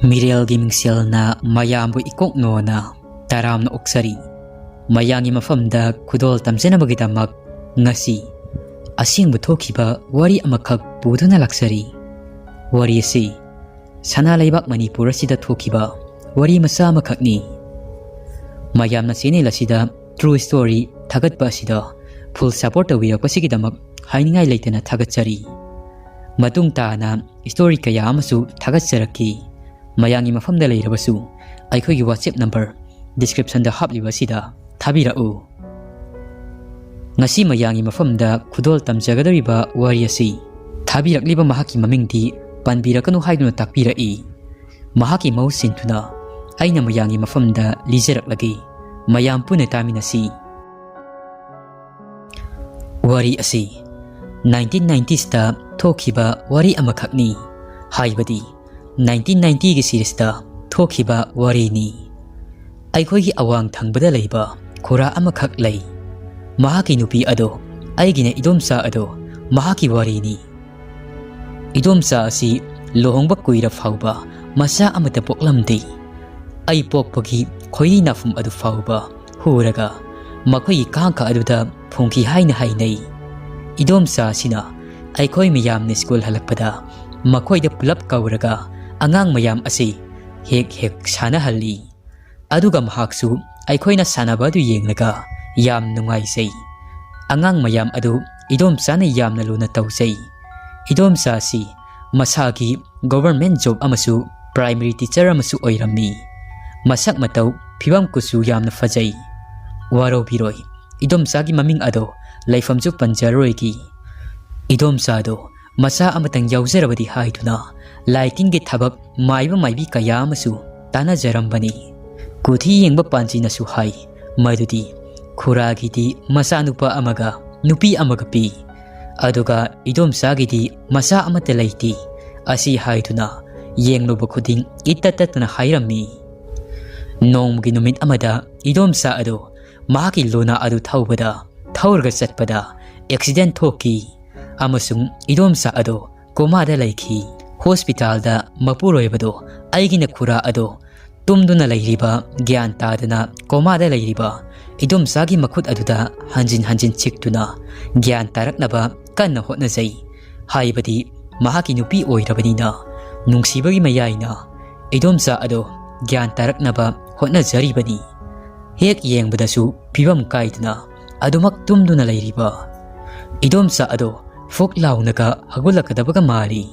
Meerel gi Mingsel na mayambu ikokno na taramna oksari mayangi mafamda kudol tamjena magidamak ngasi asengba thokhiba wari amakak puduna laksari wari asi sana laibak Manipur asida thokhiba wari masa amakakni mayamna channel asida true story thagatpa asida full support tawirakpasigidamak hainingai leitana thagatchari matung taana story kaya amasu thagatcharaki mayangi mafamda leirabasu aikhogi WhatsApp number description da hapliba sida thabirau ngasi mayangi mafamda khudol tamjagadariba wari asi thabirakliba mahaki mamingdi panbirakanu haiduna takpirai mahaki mausintuna aina mayangi mafamda lijaraklagi mayam puna taminasi wari asi 1990s ta thokhiba wari amakhakni haibadi 1990 gi series ta thokhiba wari ni aikhogi awang thangbada leiba khora amakhak lei mahaki nupi ado aigina edomcha ado mahaki wari ni edomcha asi lohongba kuira fauba masa amata poklamde ai pokpagi khoiri nafum adu fauba huraga makhoi kangka aduda phongki haina hainai edomcha sina aikhoi miyamni school halakpada makhoida pulap kauraga angang mayam asi hek sana halli aduga mahaksu aikhoina sanaba du yenglaga yam nungai sei angang mayam adu edomcha na yamna luna tausei edomcha si masagi government job amasu primary teacher amasu oirami masak matau phibam kusu yamna fajai waro biroi edomcha gi maming ado laifamju panjaroi gi edomcha do masa amatang yauzarabadi haiduna lighting gi thabak maibi kaya amasu tana jarambani kuthi yengba panji nasu hai madudi khuragi di masa nupa amaga nupi amaga pi aduga edomcha gi di masa amate laiti asi haiduna yengloba khuding itatatna hairami nonggi numit amada edomcha ado mahaki lona adu thaubada thaurga chatpada accident thoki amasung edomcha ado komada laiki hospital da mapuroibado aigina khura ado tumduna lairiba gyan tadana komada lairiba edomcha gi makhut aduda hanjin chiktuna gyan taraknaba kanna hotna jai haibadi mahaki nupi oirabanina nungsibagi mayaina edomcha ado gyan taraknaba hotna jaribani hek yengbadasu phibam kaiduna adumak tumduna lairiba edomcha ado fok launaga hagulakadabaga mari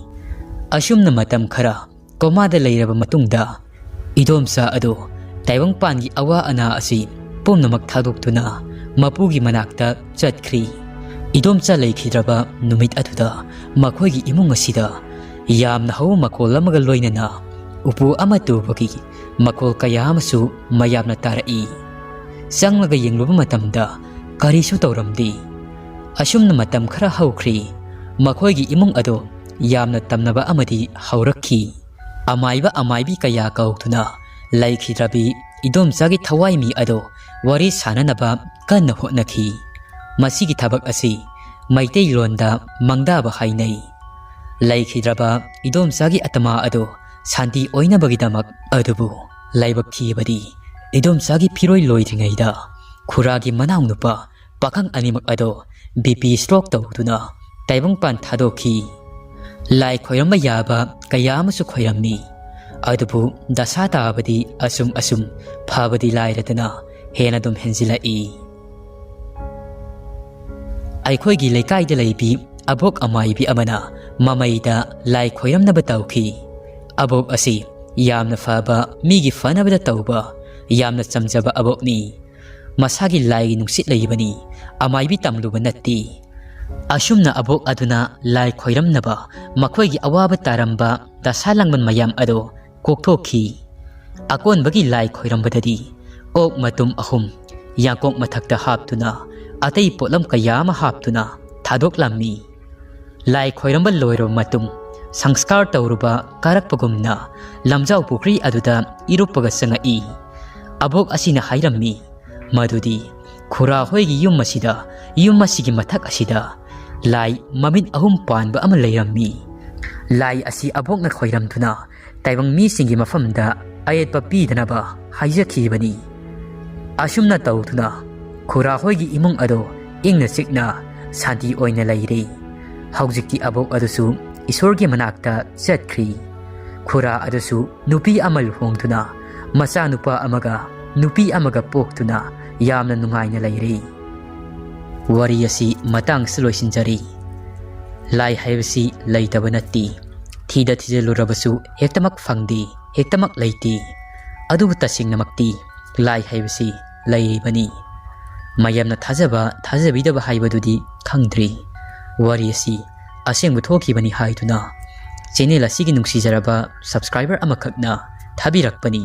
asumna matam khara komada lairaba matungda edomcha ado taibang pangi awa ana asi pomnamak thadoktuna mapugi manakta chatkhri edomcha leikhidraba numit aduda makhoigi imung asida yamna haw makol amaga loinana upu amatu bagi makol kaya amasu mayamna tarai sanglaga yengluba matamda karisu tawramdi asumna matam khara hawkhri makhoigi imung ado yamna tamnaba amadi haurakhi amaibi kaya kautuna laikhidrabi edomcha gi thawai mi ado wari sananaba kanna hotnakhi masigi thabak asi maitei londa mangdaba hainai laikhidraba edomcha gi atama ado santi oina bagidamak adubu laibak thibadi edomcha gi phiroi loidringaida khuragi manaung nupa pakhang animak ado BP stroke tawduna taibang pan thadokhi lai khoiramba yaba kaya amasu khoiramni adubu dasa tabadi asum phabadi lairatana hena dum henjilai aikhoi gi leikai de leibi abok amaibi amana mamaida lai khoiramnaba tawkhi abok asi yamna faba migi fanabada tawba yamna chamjaba abokni masagi lai nungsit leibani amaibi tamluba natti asumna abok aduna lai khoiramnaba makhoigi awaba taramba dasalangman mayam ado kokthokhi akon bagi lai khoirambadadi ok matum ahum yakok mathakta haptuna atei potlam kayama haptuna thadok lammi lai khoiramba loiro matum sanskar tawruba karakpagumna lamjau pukri aduda irupaga sangai abok asina hairammi madudi khura hoigi yum masigi mathak asida lai mamit ahum panba ama leirammi lai asi abokna khoiramduna taibang mi singi mafamda ayetpa pidanaba haijakhibani asumna tawduna khura hoigi imung ado ingna sikna santi oina leire haujikti abok adusu isorgi manakta chatkhri khura adusu nupi amal hongduna macha nupa amaga nupi amaga poktuna yamna nungaina leire wari asi matang sloisinjari lai haibasi leitaba natti thida thijelurabasu hektamak phangdi hektamak leiti adubu tasingnamakti lai haibasi leibani mayamna thajaba thajabidaba haibadudi khangdri wari asi asengbu thokhibani haiduna channel asigi nungsijaraba subscriber amakakna thabirakpani